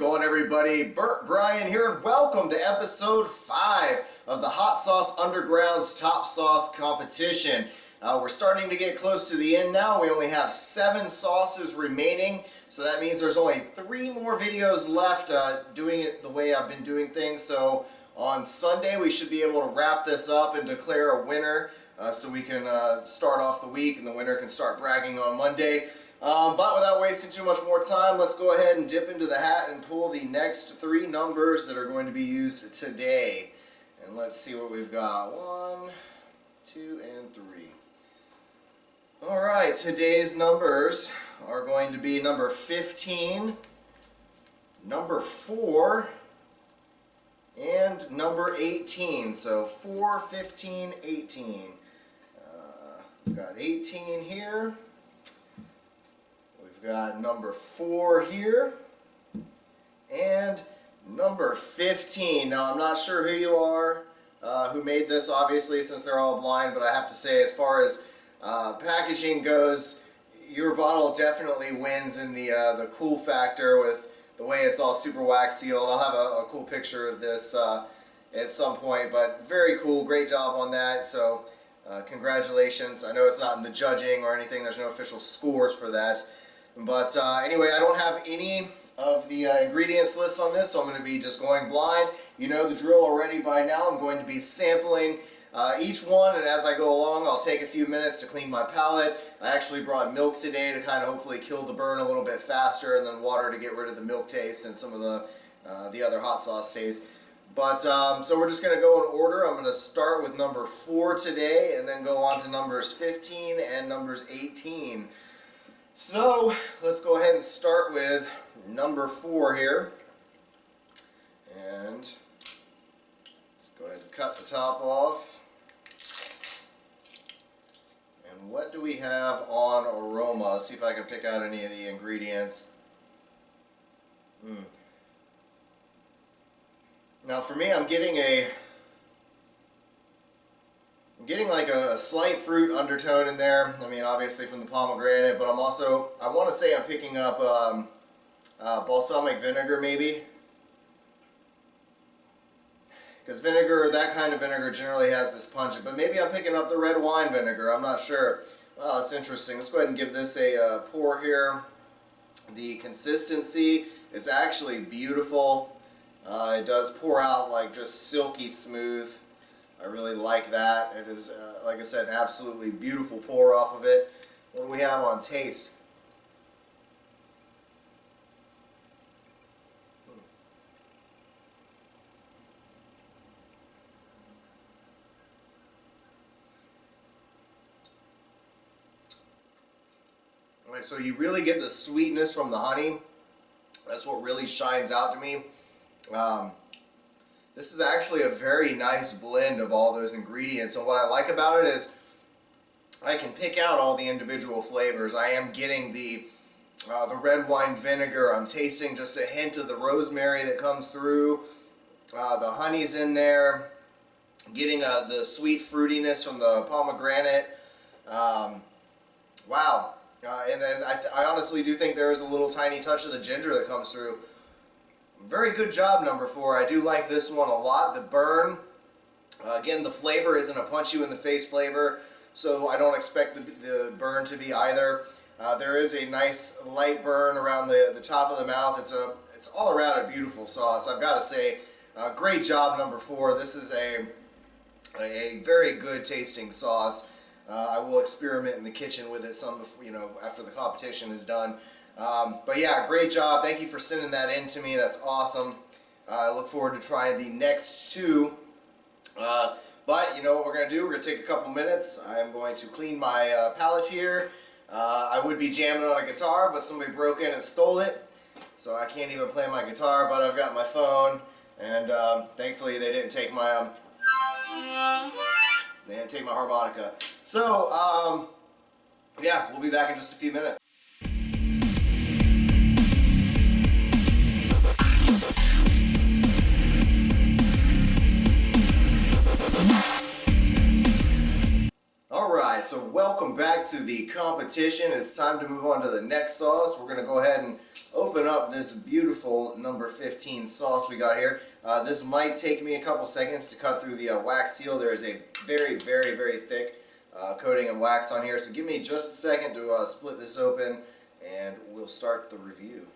going, everybody? Burt Bryan here, and welcome to episode 5 of the Hot Sauce Underground's Top Sauce Competition. We're starting to get close to the end now. We only have 7 sauces remaining, so that means there's only 3 more videos left doing it the way I've been doing things. So on Sunday, we should be able to wrap this up and declare a winner so we can start off the week and the winner can start bragging on Monday. But without wasting too much more time, let's go ahead and dip into the hat and pull the next 3 numbers that are going to be used today. And let's see what we've got. 1, 2, and 3. Alright, today's numbers are going to be number 15, number 4, and number 18. So 4, 15, 18. We've got 18 here. We've got number 4 here. And number 15. Now, I'm not sure who you are, who made this, obviously, since they're all blind, but I have to say, as far as packaging goes, your bottle definitely wins in the cool factor with the way it's all super wax sealed. I'll have a cool picture of this at some point, but very cool. Great job on that. So congratulations. I know it's not in the judging or anything. There's no official scores for that. But anyway, I don't have any of the ingredients list on this, so I'm going to be just going blind. You know the drill already by now. I'm going to be sampling each one, and as I go along, I'll take a few minutes to clean my palate. I actually brought milk today to kind of hopefully kill the burn a little bit faster, and then water to get rid of the milk taste and some of the other hot sauce taste. But so we're just going to go in order. I'm going to start with number 4 today, and then go on to numbers 15 and numbers 18. So let's go ahead and start with number 4 here. And let's go ahead and cut the top off. And what do we have on aroma? Let's see if I can pick out any of the ingredients. Now for me, I'm getting like a slight fruit undertone in there. I mean, obviously from the pomegranate, but I want to say I'm picking up balsamic vinegar maybe. Because vinegar, that kind of vinegar generally has this punch, but maybe I'm picking up the red wine vinegar. I'm not sure. Well, that's interesting. Let's go ahead and give this a pour here. The consistency is actually beautiful. It does pour out like just silky smooth. I really like that. It is, like I said, an absolutely beautiful pour off of it. What do we have on taste? Alright, so you really get the sweetness from the honey. That's what really shines out to me. This is actually a very nice blend of all those ingredients, and what I like about it is I can pick out all the individual flavors. I am getting the red wine vinegar. I'm tasting just a hint of the rosemary that comes through. The honey's in there. Getting the sweet fruitiness from the pomegranate. Wow. And then I honestly do think there is a little tiny touch of the ginger that comes through. Very good job, number 4. I do like this one a lot. The burn, again, the flavor isn't a punch-you-in-the-face flavor, so I don't expect the burn to be either. There is a nice light burn around the top of the mouth. It's all around a beautiful sauce. I've got to say, great job, number 4. This is a very good tasting sauce. I will experiment in the kitchen with it some, after the competition is done. But yeah, great job. Thank you for sending that in to me. That's awesome. I look forward to trying the next 2. But you know what we're going to do? We're going to take a couple minutes. I'm going to clean my palette here. I would be jamming on a guitar, but somebody broke in and stole it. So I can't even play my guitar, but I've got my phone. And thankfully they didn't take my harmonica. So, yeah, we'll be back in just a few minutes. Alright, so welcome back to the competition. It's time to move on to the next sauce. We're going to go ahead and open up this beautiful number 15 sauce we got here. This might take me a couple seconds to cut through the wax seal. There is a very thick coating of wax on here, so give me just a second to split this open and we'll start the review.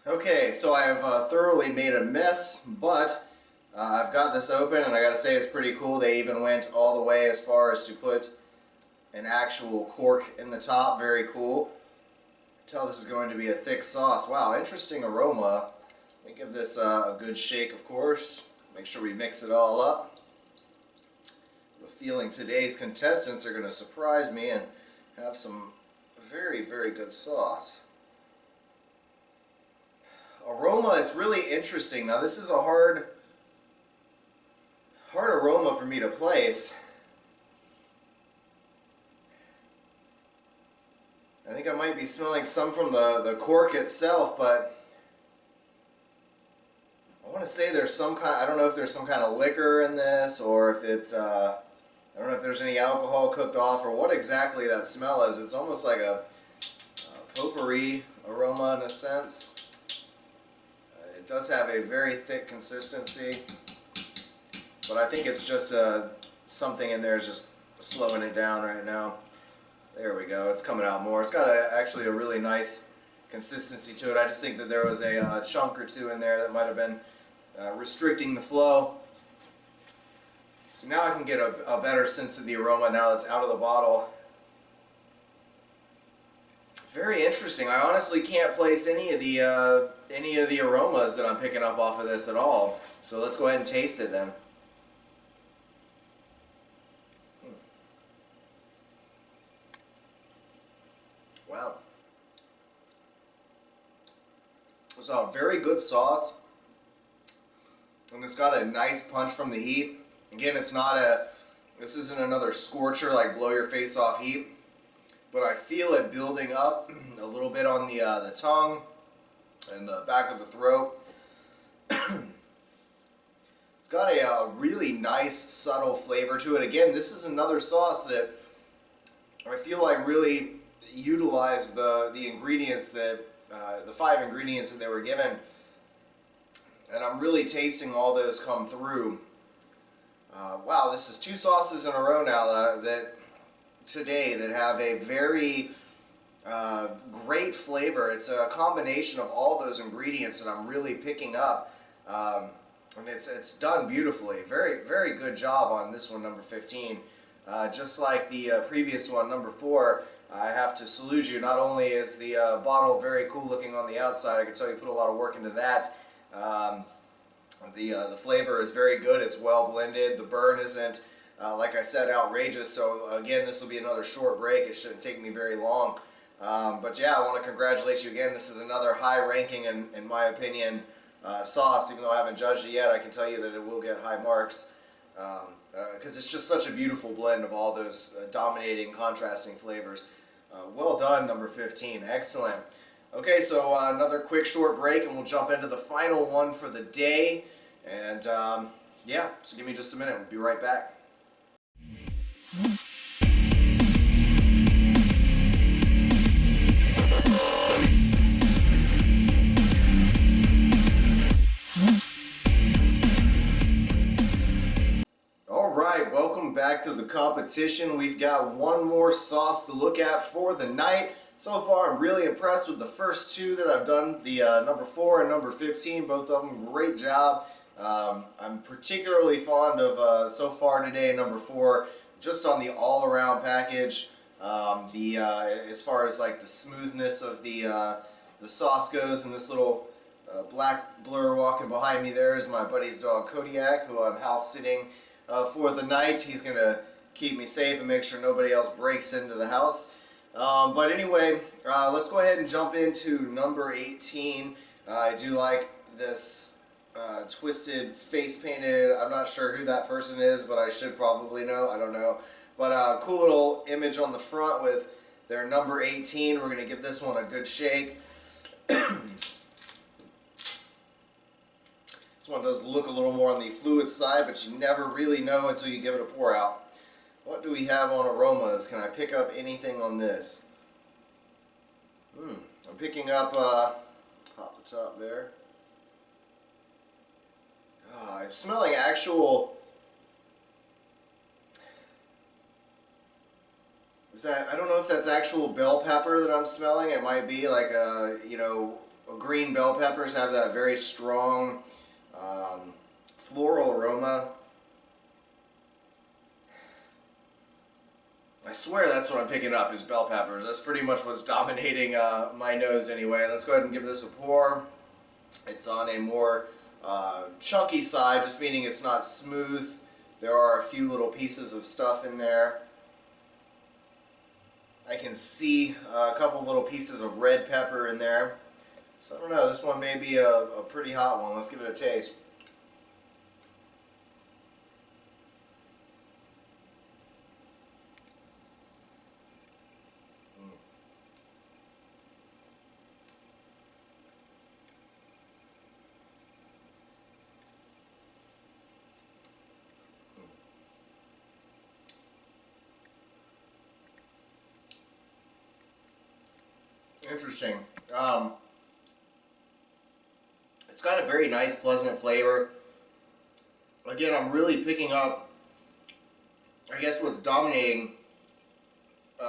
Okay, so I have thoroughly made a mess, but I've got this open and I gotta say it's pretty cool. They even went all the way as far as to put an actual cork in the top. Very cool. Tell this is going to be a thick sauce. Wow, interesting aroma. Let me give this a good shake, of course. Make sure we mix it all up. I have a feeling today's contestants are going to surprise me and have some very good sauce. Aroma is really interesting. Now this is a hard aroma for me to place. I think I might be smelling some from the cork itself, but I want to say there's some kind, I don't know if there's some kind of liquor in this, or if it's, I don't know if there's any alcohol cooked off, or what exactly that smell is. It's almost like a potpourri aroma in a sense. It does have a very thick consistency, but I think it's just something in there is just slowing it down right now. There we go, it's coming out more. It's got actually a really nice consistency to it. I just think that there was a chunk or two in there that might have been restricting the flow. So now I can get a better sense of the aroma now that's out of the bottle. Very interesting. I honestly can't place any of the aromas that I'm picking up off of this at all. So let's go ahead and taste it then. Wow. It's a very good sauce, and it's got a nice punch from the heat. Again, this isn't another scorcher like blow your face off heat, but I feel it building up a little bit on the tongue and the back of the throat. It's got a really nice subtle flavor to it. Again, this is another sauce that I feel like really utilized the ingredients that the 5 ingredients that they were given, and I'm really tasting all those come through. Wow, this is 2 sauces in a row now that have a very great flavor. It's a combination of all those ingredients that I'm really picking up, and it's done beautifully. Very good job on this one, number 15. Just like the previous one, number 4. I have to salute you. Not only is the bottle very cool looking on the outside, I can tell you put a lot of work into that. The flavor is very good. It's well blended. The burn isn't, like I said, outrageous. So again, this will be another short break. It shouldn't take me very long. But yeah, I want to congratulate you again. This is another high ranking, in my opinion, sauce. Even though I haven't judged it yet, I can tell you that it will get high marks. Because it's just such a beautiful blend of all those dominating, contrasting flavors. Well done, number 15. Excellent. Okay, so another quick short break, and we'll jump into the final one for the day. And yeah, so give me just a minute. We'll be right back. Welcome back to the competition. We've got one more sauce to look at for the night. So far, I'm really impressed with the first 2 that I've done, the number 4 and number 15. Both of them, great job. I'm particularly fond of, so far today, number 4, just on the all-around package. As far as like the smoothness of the sauce goes, and this little black blur walking behind me there is my buddy's dog Kodiak, who I'm house sitting for the night. He's going to keep me safe and make sure nobody else breaks into the house. But anyway, let's go ahead and jump into number 18. I do like this twisted face painted, I'm not sure who that person is, but I should probably know, I don't know. But cool little image on the front with their number 18. We're going to give this one a good shake. This one does look a little more on the fluid side, but you never really know until you give it a pour out. What do we have on aromas? Can I pick up anything on this? I'm picking up, pop the top there. I'm smelling actual, I don't know if that's actual bell pepper that I'm smelling. It might be like green bell peppers have that very strong floral aroma. I swear that's what I'm picking up is bell peppers. That's pretty much what's dominating my nose anyway. Let's go ahead and give this a pour. It's on a more chunky side, just meaning it's not smooth. There are a few little pieces of stuff in there. I can see a couple little pieces of red pepper in there. So I don't know, this one may be a pretty hot one. Let's give it a taste. Interesting. It's got a very nice, pleasant flavor. Again, I'm really picking up, I guess what's dominating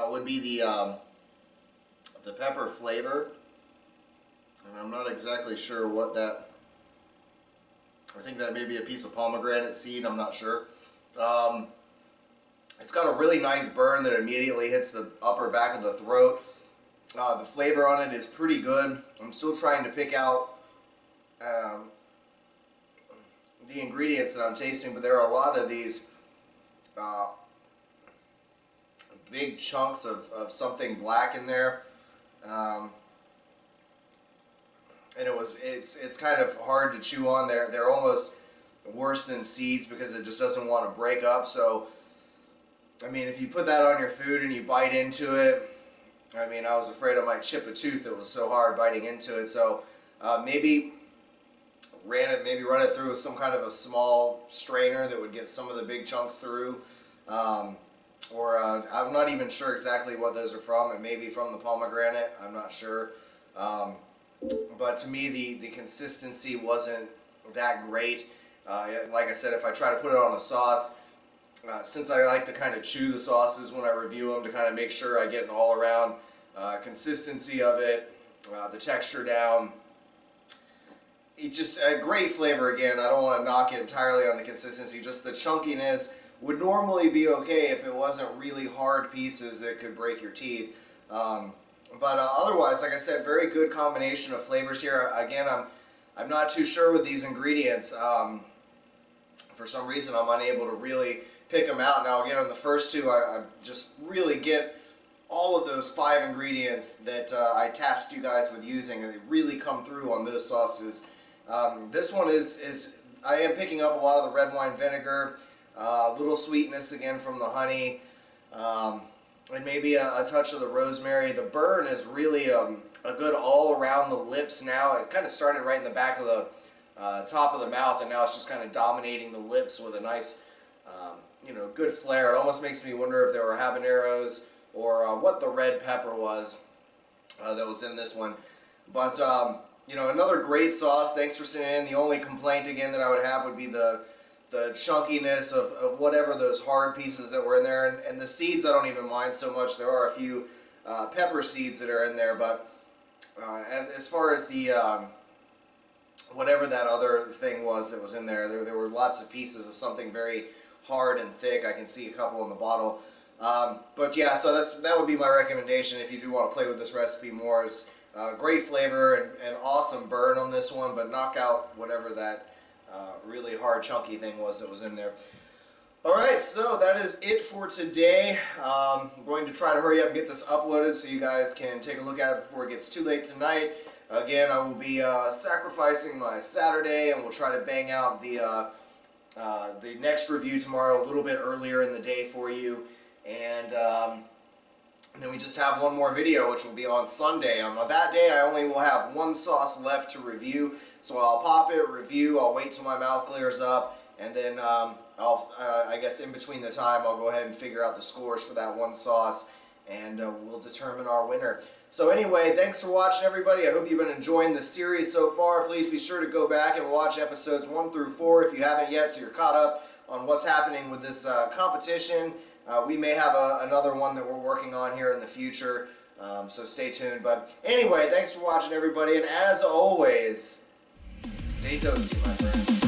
would be the pepper flavor. And I'm not exactly sure what that, I think that may be a piece of pomegranate seed, I'm not sure. It's got a really nice burn that immediately hits the upper back of the throat. The flavor on it is pretty good. I'm still trying to pick out the ingredients that I'm tasting, but there are a lot of these big chunks of something black in there. And it's kind of hard to chew on. They're almost worse than seeds because it just doesn't want to break up. So, I mean, if you put that on your food and you bite into it, I mean, I was afraid I might chip a tooth. It was so hard biting into it. So maybe run it through some kind of a small strainer that would get some of the big chunks through. I'm not even sure exactly what those are from. It may be from the pomegranate. I'm not sure. But to me, the consistency wasn't that great. Like I said, if I try to put it on a sauce, since I like to kind of chew the sauces when I review them to kind of make sure I get an all-around consistency of it, the texture down. It's just a great flavor again. I don't want to knock it entirely on the consistency. Just the chunkiness would normally be okay if it wasn't really hard pieces that could break your teeth. But otherwise, like I said, very good combination of flavors here. Again, I'm not too sure with these ingredients. For some reason, I'm unable to really pick them out. Now, again, on the first two, I just really get all of those 5 ingredients that I tasked you guys with using, and they really come through on those sauces. This one I am picking up a lot of the red wine vinegar, a little sweetness again from the honey, and maybe a touch of the rosemary. The burn is really a good all around the lips now. It kind of started right in the back of the top of the mouth, and now it's just kind of dominating the lips with a nice good flair. It almost makes me wonder if there were habaneros or what the red pepper was that was in this one. But, another great sauce. Thanks for sending in. The only complaint, again, that I would have would be the chunkiness of whatever those hard pieces that were in there. And the seeds I don't even mind so much. There are a few pepper seeds that are in there. But as far as the whatever that other thing was that was in there, there were lots of pieces of something very hard and thick. I can see a couple in the bottle. But yeah, so that would be my recommendation if you do want to play with this recipe more. Is great flavor and awesome burn on this one, but knock out whatever that really hard chunky thing was that was in there. Alright, so that is it for today. I'm going to try to hurry up and get this uploaded so you guys can take a look at it before it gets too late tonight. Again, I will be sacrificing my Saturday, and we'll try to bang out the next review tomorrow a little bit earlier in the day for you. And then we just have one more video, which will be on Sunday. On that day, I only will have one sauce left to review. So I'll pop it, review, I'll wait till my mouth clears up, and then I guess in between the time, I'll go ahead and figure out the scores for that one sauce, and we'll determine our winner. So anyway, thanks for watching, everybody. I hope you've been enjoying the series so far. Please be sure to go back and watch episodes 1 through 4 if you haven't yet, so you're caught up on what's happening with this competition. We may have another one that we're working on here in the future, so stay tuned. But anyway, thanks for watching, everybody, and as always, stay toasty, my friends.